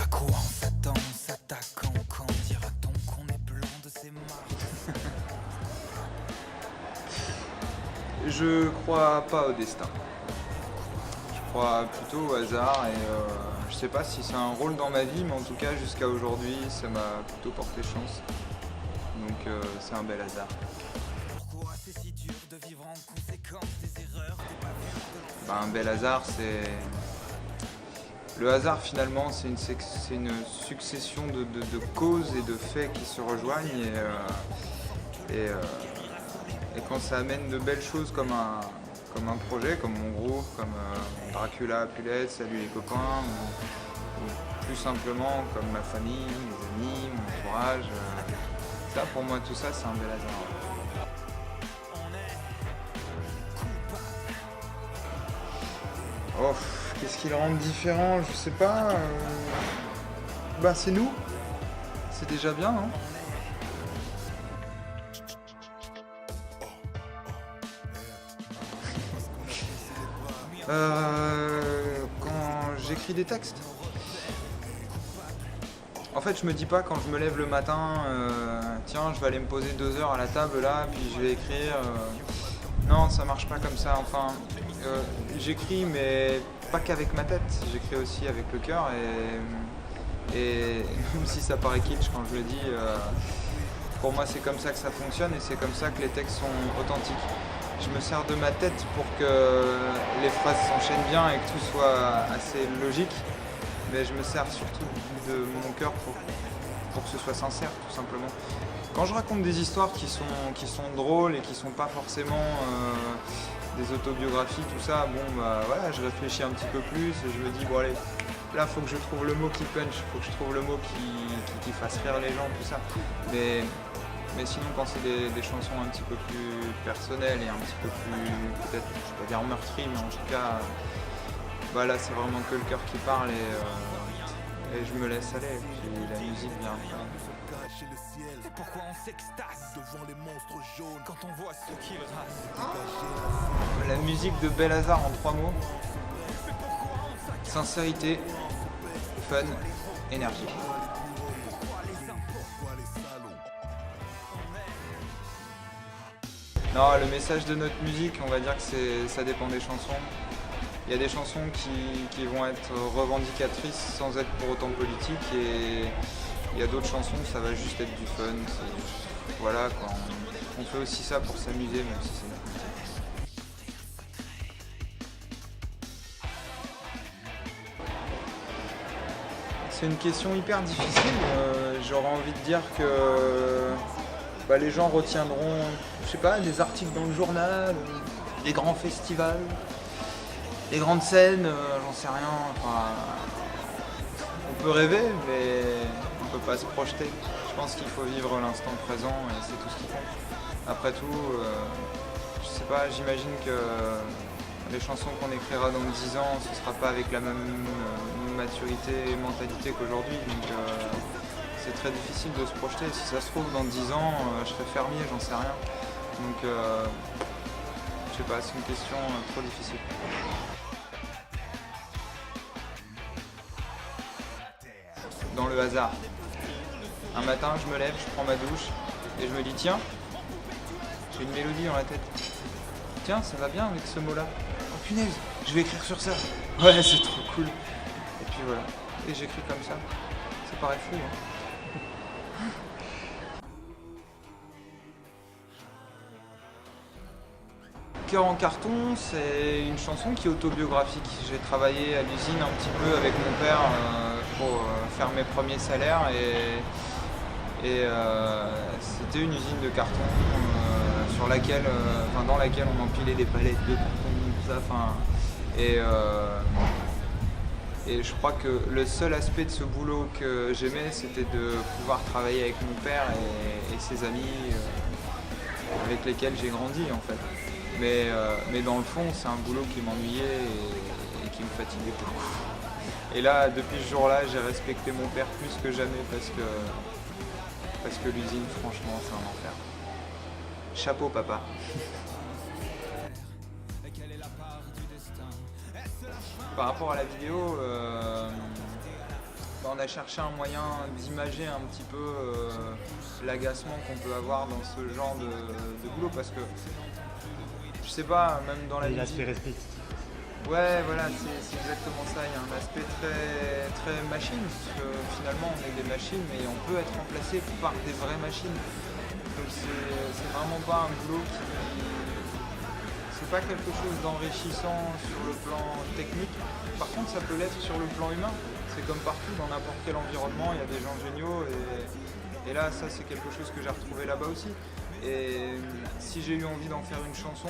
À quoi on s'attend, on s'attaque quand dira-t-on qu'on est blanc de ces marques? Je crois pas au destin. Je crois plutôt au hasard et je sais pas si c'est un rôle dans ma vie, mais en tout cas jusqu'à aujourd'hui, ça m'a plutôt porté chance. Donc c'est un bel hasard. Pourquoi c'est si dur de vivre en conséquence des erreurs, des bavures de Un bel hasard, c'est... Le hasard finalement, c'est une succession de causes et de faits qui se rejoignent et quand ça amène de belles choses comme un projet, comme mon groupe, comme Dracula, Pulette, Salut les copains, ou plus simplement comme ma famille, mes amis, mon entourage. Ça pour moi tout ça c'est un bel hasard. Oh, qu'est-ce qui le rend différent? Je sais pas. Bah c'est nous. C'est déjà bien, non? Quand j'écris des textes. En fait, je me dis pas quand je me lève le matin, tiens, je vais aller me poser 2 heures à la table là, puis je vais écrire. Non, ça marche pas comme ça. Enfin, j'écris, mais pas qu'avec ma tête. J'écris aussi avec le cœur et même si ça paraît kitsch quand je le dis, pour moi c'est comme ça que ça fonctionne et c'est comme ça que les textes sont authentiques. Je me sers de ma tête pour que les phrases s'enchaînent bien et que tout soit assez logique, mais je me sers surtout de mon cœur pour que ce soit sincère, tout simplement. Quand je raconte des histoires qui sont drôles et qui sont pas forcément des autobiographies, tout ça, bon bah voilà, je réfléchis un petit peu plus et je me dis bon allez, là faut que je trouve le mot qui punch, faut que je trouve le mot qui fasse rire les gens, tout ça. Mais sinon quand c'est des chansons un petit peu plus personnelles et un petit peu plus, peut-être, je vais pas dire meurtries, mais en tout cas, bah là c'est vraiment que le cœur qui parle et je me laisse aller, et puis la musique vient après. chez le ciel. C'est pourquoi on s'extase devant les monstres jaunes quand on voit ceux qui le rasent. La musique de Bel Hasard en 3 mots. Sincérité, fun, énergie. Non, le message de notre musique, on va dire que ça dépend des chansons. Il y a des chansons qui vont être revendicatrices sans être pour autant politiques et il y a d'autres chansons, ça va juste être du fun. Voilà, quoi. On fait aussi ça pour s'amuser, même si c'est notre métier. C'est une question hyper difficile. J'aurais envie de dire que les gens retiendront, je sais pas, des articles dans le journal, des grands festivals, des grandes scènes, j'en sais rien. Enfin, on peut rêver, mais on peut pas se projeter. Je pense qu'il faut vivre l'instant présent et c'est tout ce qui compte. Après tout, je sais pas, j'imagine que les chansons qu'on écrira dans 10 ans, ce sera pas avec la même maturité et mentalité qu'aujourd'hui. Donc c'est très difficile de se projeter. Si ça se trouve, dans 10 ans, je serai fermier, j'en sais rien. Donc je sais pas, c'est une question trop difficile. Dans le hasard. Un matin, je me lève, je prends ma douche et je me dis tiens, j'ai une mélodie dans la tête. Tiens, ça va bien avec ce mot-là. Oh punaise, je vais écrire sur ça. Ouais, c'est trop cool. Et puis voilà. Et j'écris comme ça. Ça paraît fou, hein. Cœur en carton, c'est une chanson qui est autobiographique. J'ai travaillé à l'usine un petit peu avec mon père pour faire mes premiers salaires et c'était une usine de carton dans laquelle on empilait des palettes de carton, tout ça. Et je crois que le seul aspect de ce boulot que j'aimais, c'était de pouvoir travailler avec mon père et ses amis avec lesquels j'ai grandi en fait. Mais dans le fond, c'est un boulot qui m'ennuyait et qui me fatiguait beaucoup. Et là, depuis ce jour-là, j'ai respecté mon père plus que jamais parce que l'usine, franchement, c'est un enfer. Chapeau, papa. Par rapport à la vidéo, on a cherché un moyen d'imager un petit peu l'agacement qu'on peut avoir dans ce genre de boulot, parce que je sais pas, même dans la musique. L'aspect répétitif. Ouais, voilà, c'est exactement ça. Il y a un aspect très, très machine, parce que finalement on est des machines, mais on peut être remplacé par des vraies machines. Donc c'est vraiment pas un boulot c'est pas quelque chose d'enrichissant sur le plan technique. Par contre, ça peut l'être sur le plan humain. C'est comme partout, dans n'importe quel environnement, il y a des gens géniaux, et là, ça c'est quelque chose que j'ai retrouvé là-bas aussi. Et si j'ai eu envie d'en faire une chanson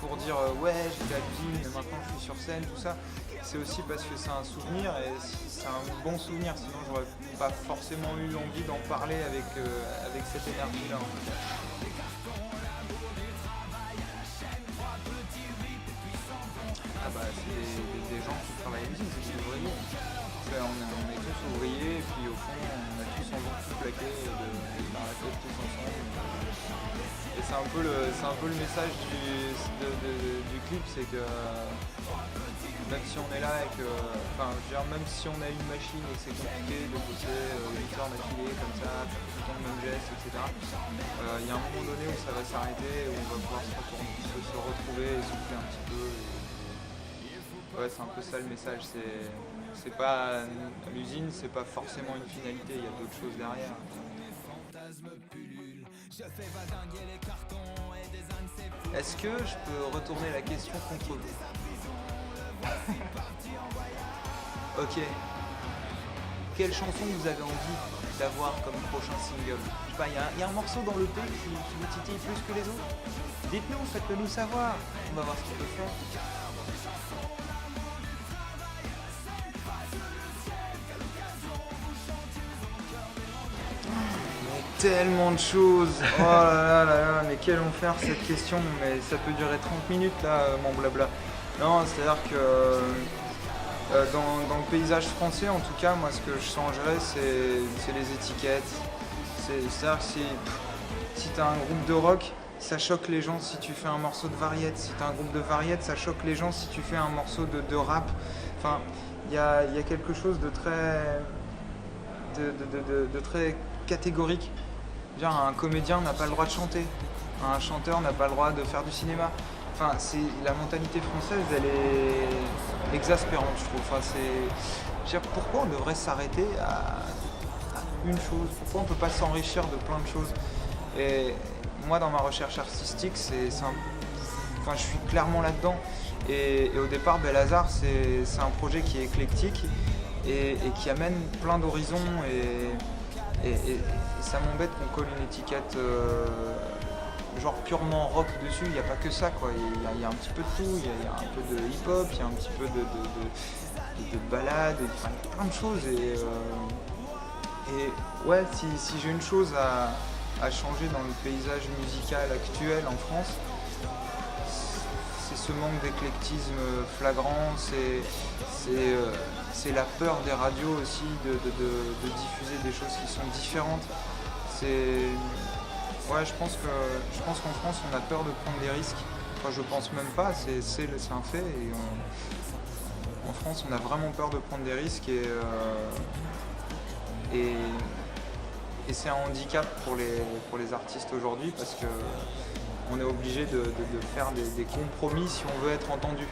pour dire ouais, j'étais à l'usine, mais maintenant je suis sur scène, tout ça, c'est aussi parce que c'est un souvenir, et c'est un bon souvenir, sinon j'aurais pas forcément eu envie d'en parler avec cette énergie-là. Ah bah c'est des gens qui travaillent à l'usine, c'est des ouvriers. On est tous ouvriers, et puis au fond on a tous envie de tout plaquer, de faire la fête tous ensemble. Et c'est un peu le message du clip, c'est que même si on est là et que, même si on a une machine et que c'est compliqué de bosser 8 heures d'affilée comme ça, faire tout le temps le même geste, etc. Il y a un moment donné où ça va s'arrêter, où on va pouvoir se retrouver et souffler un petit peu. Ouais, c'est un peu ça le message. C'est pas l'usine, c'est pas forcément une finalité, il y a d'autres choses derrière. Est-ce que je peux retourner la question contre vous? Ok. Quelle chanson vous avez envie d'avoir comme prochain single? Je sais pas, il y a un morceau dans l'EP qui vous titille plus que les autres? Dites-nous, faites-le nous savoir. On va voir ce qu'on peut faire. Tellement de choses. Oh là là là là, mais quel enfer cette question. Mais ça peut durer 30 minutes là, mon blabla. Non, c'est-à-dire que dans le paysage français, en tout cas, moi ce que je changerais, c'est les étiquettes. C'est-à-dire que si tu as un groupe de rock, ça choque les gens si tu fais un morceau de variette. Si tu as un groupe de variette, ça choque les gens si tu fais un morceau de rap. Enfin, il y a quelque chose de très catégorique. Un comédien n'a pas le droit de chanter, un chanteur n'a pas le droit de faire du cinéma. Enfin, la mentalité française, elle est exaspérante, je trouve. Enfin, pourquoi on devrait s'arrêter à une chose? Pourquoi on ne peut pas s'enrichir de plein de choses? Et moi, dans ma recherche artistique, je suis clairement là-dedans. Et au départ, Bel Hazard, c'est un projet qui est éclectique et qui amène plein d'horizons. Et ça m'embête qu'on colle une étiquette genre purement rock dessus. Il n'y a pas que ça, quoi. Il y a un petit peu de tout. Il y a un peu de hip-hop, il y a un petit peu de ballade, enfin, il y a plein de choses. Et ouais, si j'ai une chose à changer dans le paysage musical actuel en France, c'est ce manque d'éclectisme flagrant, c'est la peur des radios aussi de diffuser des choses qui sont différentes. Ouais, je pense qu'en France on a peur de prendre des risques. Enfin, je pense même pas, c'est un fait. Et en France on a vraiment peur de prendre des risques et c'est un handicap pour les artistes aujourd'hui, parce que on est obligé de faire des compromis si on veut être entendu.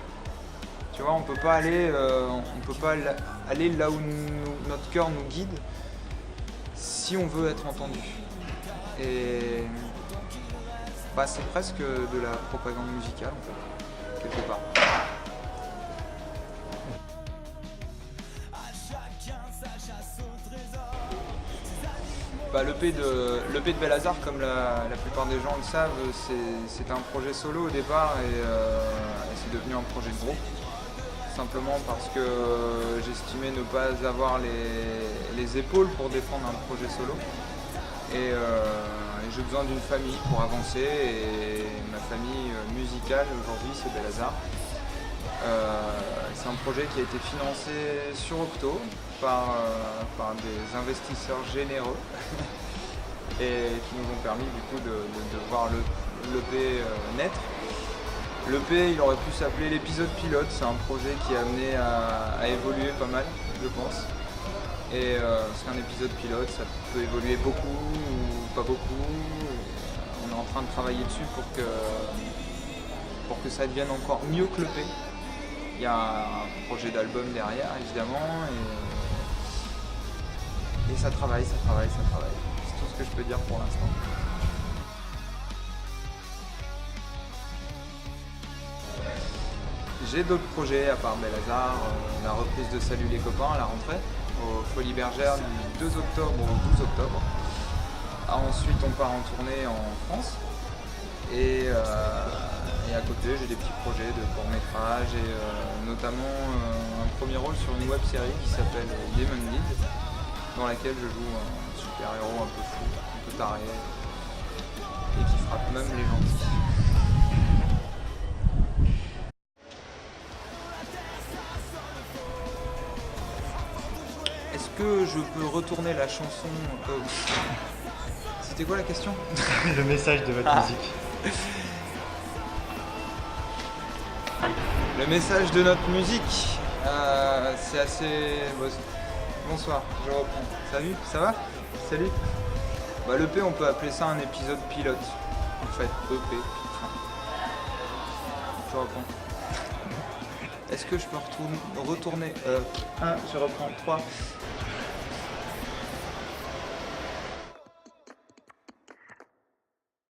Tu vois, on peut pas aller là où notre cœur nous guide si on veut être entendu. Et c'est presque de la propagande musicale, en fait, quelque part. L'EP de Bel Hazard, comme la plupart des gens le savent, c'est un projet solo au départ, et c'est devenu un projet de groupe. Simplement parce que j'estimais ne pas avoir les épaules pour défendre un projet solo. Et j'ai besoin d'une famille pour avancer, et ma famille musicale aujourd'hui c'est Bel Hazard. C'est un projet qui a été financé sur Octo par des investisseurs généreux et qui nous ont permis du coup de voir l'EP naître. L'EP, il aurait pu s'appeler l'épisode pilote. C'est un projet qui est amené à évoluer pas mal, je pense. Et parce qu'un épisode pilote, ça peut évoluer beaucoup ou pas beaucoup. On est en train de travailler dessus pour que ça devienne encore mieux que l'EP. Il y a un projet d'album derrière, évidemment, et ça travaille. C'est tout ce que je peux dire pour l'instant. J'ai d'autres projets à part Bel-Hazard, la reprise de Salut les copains à la rentrée, aux Folies Bergères du 2 octobre au 12 octobre. Ensuite on part en tournée en France et à côté j'ai des petits projets de court-métrage et notamment un premier rôle sur une web-série qui s'appelle Demon Lead, dans laquelle je joue un super-héros un peu fou, un peu taré et qui frappe même les gentils. Est-ce que je peux retourner la chanson C'était quoi la question? Le message de votre musique. Le message de notre musique, c'est assez... Bonsoir, je reprends. Salut, ça va? Salut. L'EP, on peut appeler ça un épisode pilote. En fait, EP. Je reprends. Est-ce que je peux retourner je reprends 3.